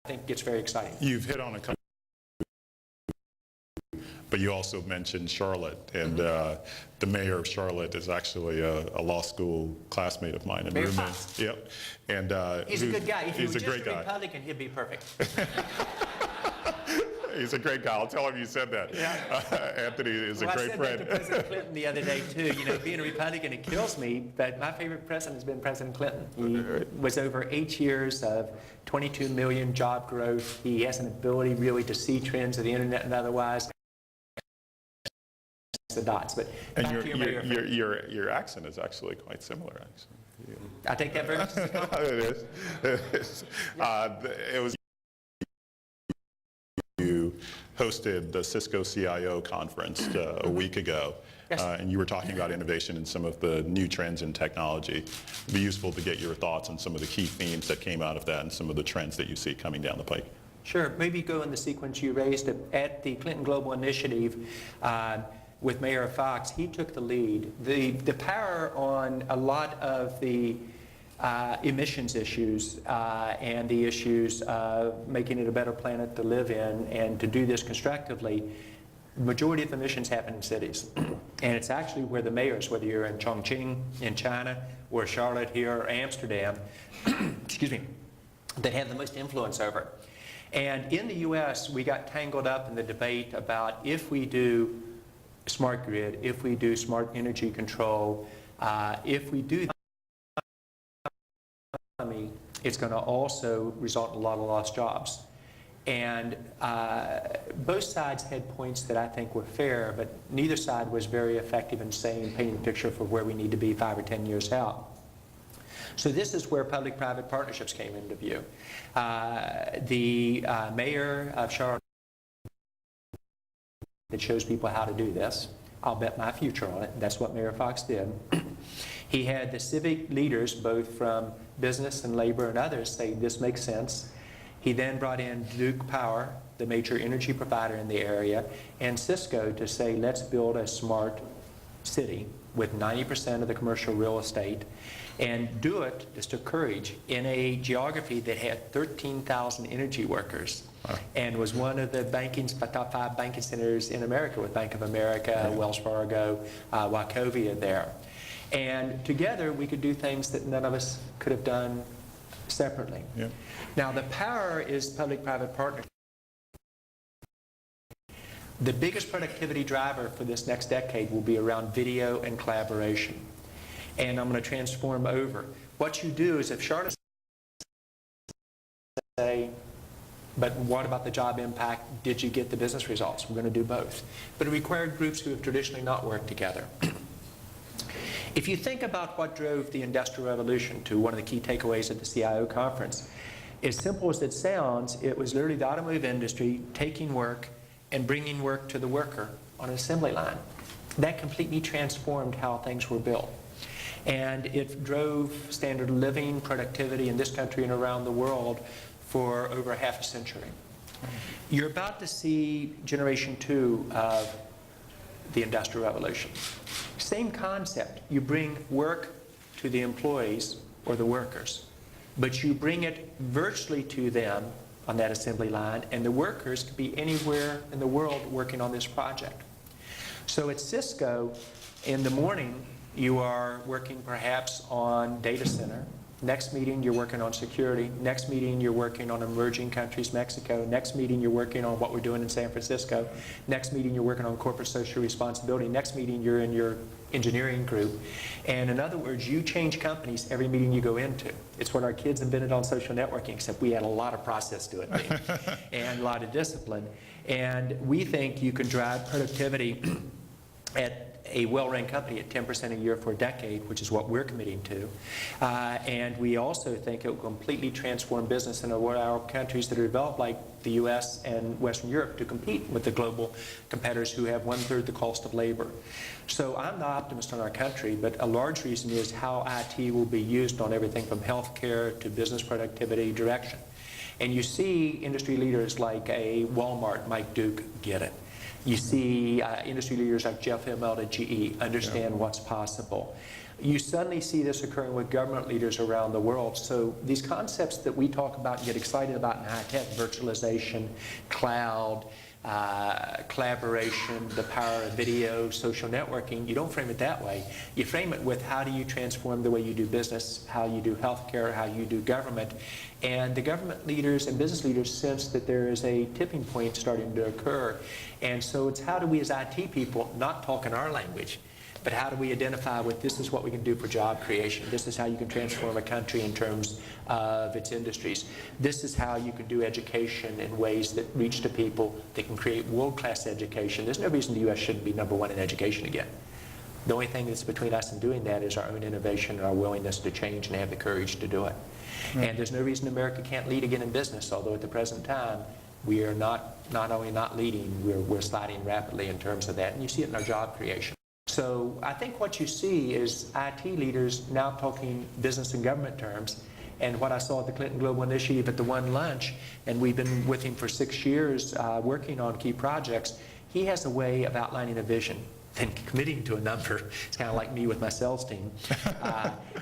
think gets very exciting. You've hit on a couple, but you also mentioned Charlotte, and the mayor of Charlotte is actually a law school classmate of mine. Mayor Fox. Yep. And He's a good guy. If he he's was a just great guy. Republican, he'd be perfect. He's a great guy. I'll tell him you said that. Yeah. Anthony is a great I said friend. that to President Clinton the other day, too. You know, being a Republican, it kills me, but my favorite president has been President Clinton. He was over 8 years of 22 million job growth. He has an ability really to see trends of the internet and otherwise. The dots, but And back to your mayor friend. your accent is actually quite similar, actually. I take that very much as a compliment. It is. It is. It was you hosted the Cisco CIO conference a week ago, Yes. and you were talking about innovation and some of the new trends in technology. It'd be useful to get your thoughts on some of the key themes that came out of that and some of the trends that you see coming down the pike. Sure. Maybe go in the sequence you raised at the Clinton Global Initiative. With Mayor Fox, he took the lead. The power on a lot of the emissions issues and the issues of making it a better planet to live in and to do this constructively, the majority of emissions happen in cities. And it's actually where the mayors, whether you're in Chongqing in China or Charlotte here or Amsterdam, excuse me, that have the most influence over it. And in the US, we got tangled up in the debate about if we do smart grid, if we do smart energy control, if we do that, it's going to also result in a lot of lost jobs. And both sides had points that I think were fair, but neither side was very effective in saying, painting a picture for where we need to be 5 or 10 years out. So this is where public-private partnerships came into view. The mayor of Charlotte that shows people how to do this. I'll bet my future on it. That's what Mayor Fox did. He had the civic leaders, both from business and labor and others, say this makes sense. He then brought in Duke Power, the major energy provider in the area, and Cisco to say let's build a smart city with 90% of the commercial real estate and do it, this took courage, in a geography that had 13,000 energy workers. Wow. And was one of the top 5 banking centers in America with Bank of America, Wells Fargo, Wachovia there. And together we could do things that none of us could have done separately. Yeah. Now the power is public-private partnership. The biggest productivity driver for this next decade will be around video and collaboration. And I'm going to transform over. What you do is if Charlotte say, but what about the job impact? Did you get the business results? We're going to do both. But it required groups who have traditionally not worked together. If you think about what drove the Industrial Revolution, to one of the key takeaways at the CIO conference, as simple as it sounds, it was literally the automotive industry taking work and bringing work to the worker on an assembly line. That completely transformed how things were built. And it drove standard of living, productivity in this country and around the world for over half a century. You're about to see generation 2 of the Industrial Revolution. Same concept. You bring work to the employees or the workers, but you bring it virtually to them on that assembly line, and the workers could be anywhere in the world working on this project. So at Cisco, in the morning, you are working perhaps on data center. Next meeting, you're working on security. Next meeting, you're working on emerging countries, Mexico. Next meeting, you're working on what we're doing in San Francisco. Next meeting, you're working on corporate social responsibility. Next meeting, you're in your engineering group. And in other words, you change companies every meeting you go into. It's what our kids invented on social networking, except we had a lot of process to it and a lot of discipline. And we think you can drive productivity at a well-run company at 10% a year for a decade, which is what we're committing to. And we also think it will completely transform business in our countries that are developed like the US and Western Europe to compete with the global competitors who have 1/3 the cost of labor. So I'm the optimist on our country, but a large reason is how IT will be used on everything from healthcare to business productivity direction. And you see industry leaders like a Walmart, Mike Duke, get it. You see industry leaders like Jeff Immelt at GE understand what's possible. You suddenly see this occurring with government leaders around the world. So these concepts that we talk about and get excited about in high tech, virtualization, cloud, collaboration, the power of video, social networking, you don't frame it that way. You frame it with how do you transform the way you do business, how you do healthcare, how you do government. And the government leaders and business leaders sense that there is a tipping point starting to occur. And so it's how do we as IT people not talk in our language, but how do we identify with this is what we can do for job creation. This is how you can transform a country in terms of its industries. This is how you can do education in ways that reach to people that can create world-class education. There's no reason the U.S. shouldn't be #1 in education again. The only thing that's between us and doing that is our own innovation and our willingness to change and have the courage to do it. And there's no reason America can't lead again in business, although at the present time, we are not only not leading, we're sliding rapidly in terms of that. And you see it in our job creation. So I think what you see is IT leaders now talking business and government terms. And what I saw at the Clinton Global Initiative at the one lunch, and we've been with him for 6 years working on key projects, he has a way of outlining a vision and committing to a number. It's kind of like me with my sales team.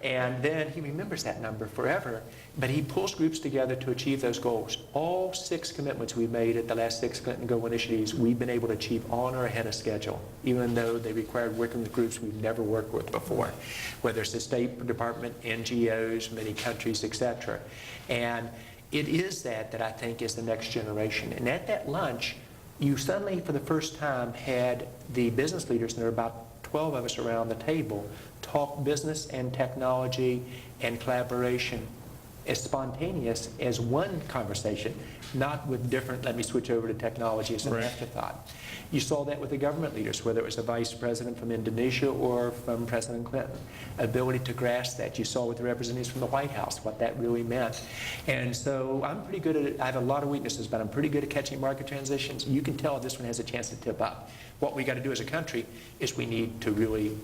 And then he remembers that number forever, but he pulls groups together to achieve those goals. All 6 commitments we've made at the last 6 Clinton Global Initiatives, we've been able to achieve on or ahead of schedule, even though they required working with groups we've never worked with before, whether it's the State Department, NGOs, many countries, etc. And it is that I think is the next generation. And at that lunch, you suddenly, for the first time, had the business leaders, and there were about 12 of us around the table, talk business and technology and collaboration as spontaneous as one conversation, not with different, let me switch over to technology as an afterthought. You saw that with the government leaders, whether it was the vice president from Indonesia or from President Clinton. Ability to grasp that. You saw with the representatives from the White House what that really meant. And so I'm pretty good at it. I have a lot of weaknesses, but I'm pretty good at catching market transitions. You can tell this one has a chance to tip up. What we got to do as a country is we need to really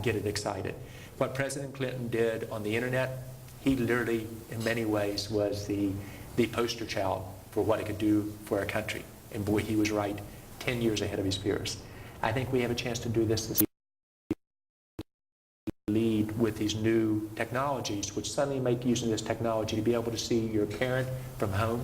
get it excited. What President Clinton did on the internet, he literally, in many ways, was the poster child for what it could do for our country. And boy, he was right 10 years ahead of his peers. I think we have a chance to do this lead with these new technologies, which suddenly make using this technology to be able to see your parent from home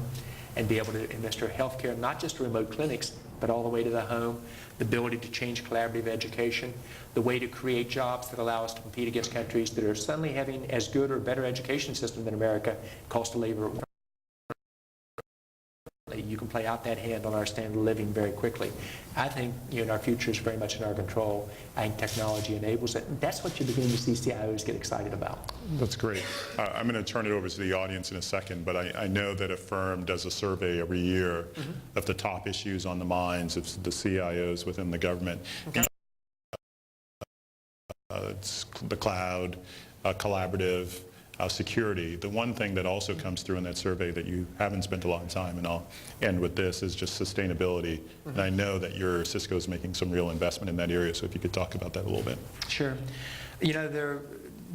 and be able to administer healthcare, not just to remote clinics, but all the way to the home, the ability to change collaborative education, the way to create jobs that allow us to compete against countries that are suddenly having as good or better education system than America, cost of labor. You can play out that hand on our standard of living very quickly. I think our future is very much in our control. I think technology enables it. And that's what you're beginning to see CIOs get excited about. That's great. I'm going to turn it over to the audience in a second, but I know that Affirm does a survey every year of the top issues on the minds of the CIOs within the government. Okay. It's the cloud, collaborative, security. The one thing that also comes through in that survey that you haven't spent a lot of time, and I'll end with this, is just sustainability. And I know that Cisco is making some real investment in that area, so if you could talk about that a little bit. Sure.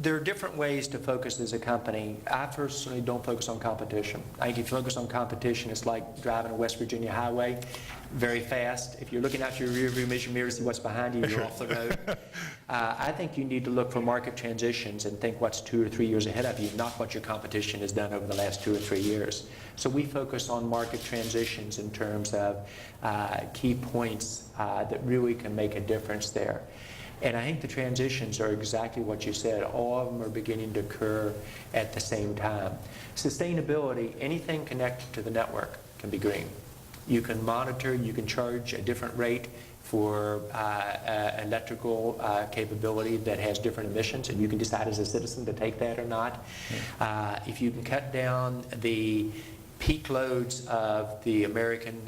There are different ways to focus as a company. I personally don't focus on competition. I think if you focus on competition, it's like driving a West Virginia highway very fast. If you're looking out your rearview mirror to see what's behind you, you're off the road. I think you need to look for market transitions and think what's 2 or 3 years ahead of you, not what your competition has done over the last 2 or 3 years. So we focus on market transitions in terms of key points that really can make a difference there. And I think the transitions are exactly what you said. All of them are beginning to occur at the same time. Sustainability, anything connected to the network can be green. You can monitor, you can charge a different rate for electrical capability that has different emissions, and you can decide as a citizen to take that or not. If you can cut down the peak loads of the American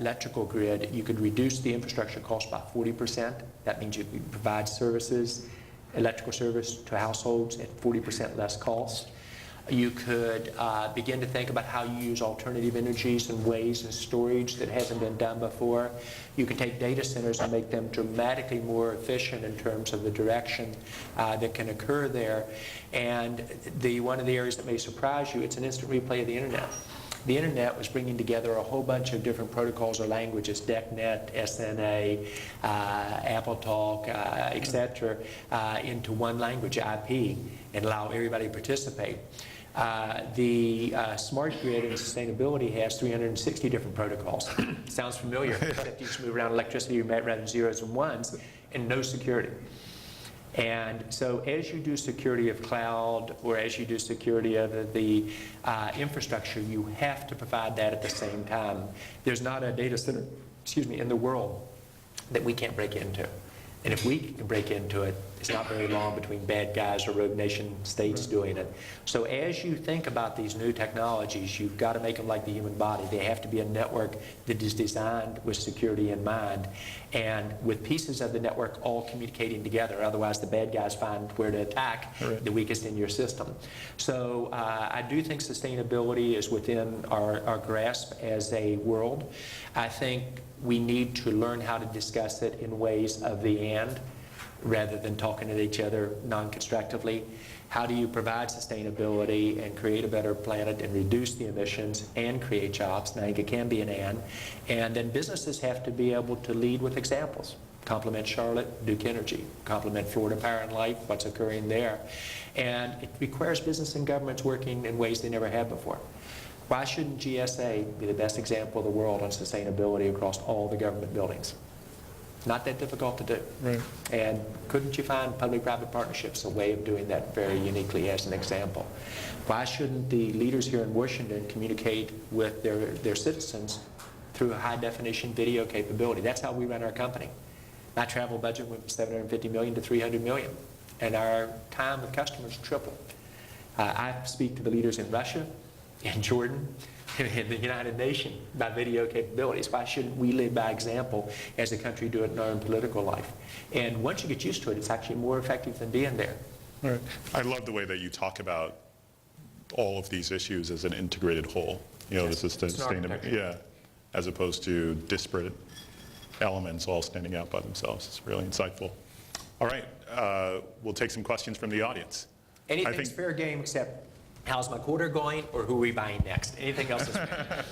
electrical grid, you could reduce the infrastructure cost by 40%. That means you can provide services, electrical service to households at 40% less cost. You could begin to think about how you use alternative energies and ways and storage that hasn't been done before. You can take data centers and make them dramatically more efficient in terms of the direction that can occur there. And one of the areas that may surprise you, it's an instant replay of the internet. The internet was bringing together a whole bunch of different protocols or languages, DECnet, SNA, AppleTalk, etc., into one language, IP, and allow everybody to participate. The smart grid and sustainability has 360 different protocols. Sounds familiar, except you just move around electricity rather than zeros and ones, and no security. And so as you do security of cloud, or as you do security of the infrastructure, you have to provide that at the same time. There's not a data center, in the world that we can't break into. And if we can break into it, it's not very long between bad guys or rogue nation states doing it. So as you think about these new technologies, you've got to make them like the human body. They have to be a network that is designed with security in mind, and with pieces of the network all communicating together. Otherwise, the bad guys find where to attack the weakest in your system. So I do think sustainability is within our grasp as a world. I think we need to learn how to discuss it in ways of the and, rather than talking at each other non-constructively. How do you provide sustainability and create a better planet and reduce the emissions and create jobs? And I think it can be an and then businesses have to be able to lead with examples. Complement Charlotte, Duke Energy. Complement Florida Power and Light, what's occurring there. And it requires business and governments working in ways they never have before. Why shouldn't GSA be the best example of the world on sustainability across all the government buildings? Not that difficult to do. Right. And couldn't you find public-private partnerships a way of doing that very uniquely as an example? Why shouldn't the leaders here in Washington communicate with their citizens through a high-definition video capability? That's how we run our company. My travel budget went from $750 million to $300 million, and our time with customers tripled. I speak to the leaders in Russia, in Jordan, in the United Nations by video capabilities. Why shouldn't we live by example as a country do it in our own political life? And once you get used to it, it's actually more effective than being there. Right. I love the way that you talk about all of these issues as an integrated whole. You know, Yes. this is sustainability, yeah, as opposed to disparate elements all standing out by themselves. It's really insightful. All right, we'll take some questions from the audience. Anything's fair game except how's my quarter going or who are we buying next? Anything else is fair.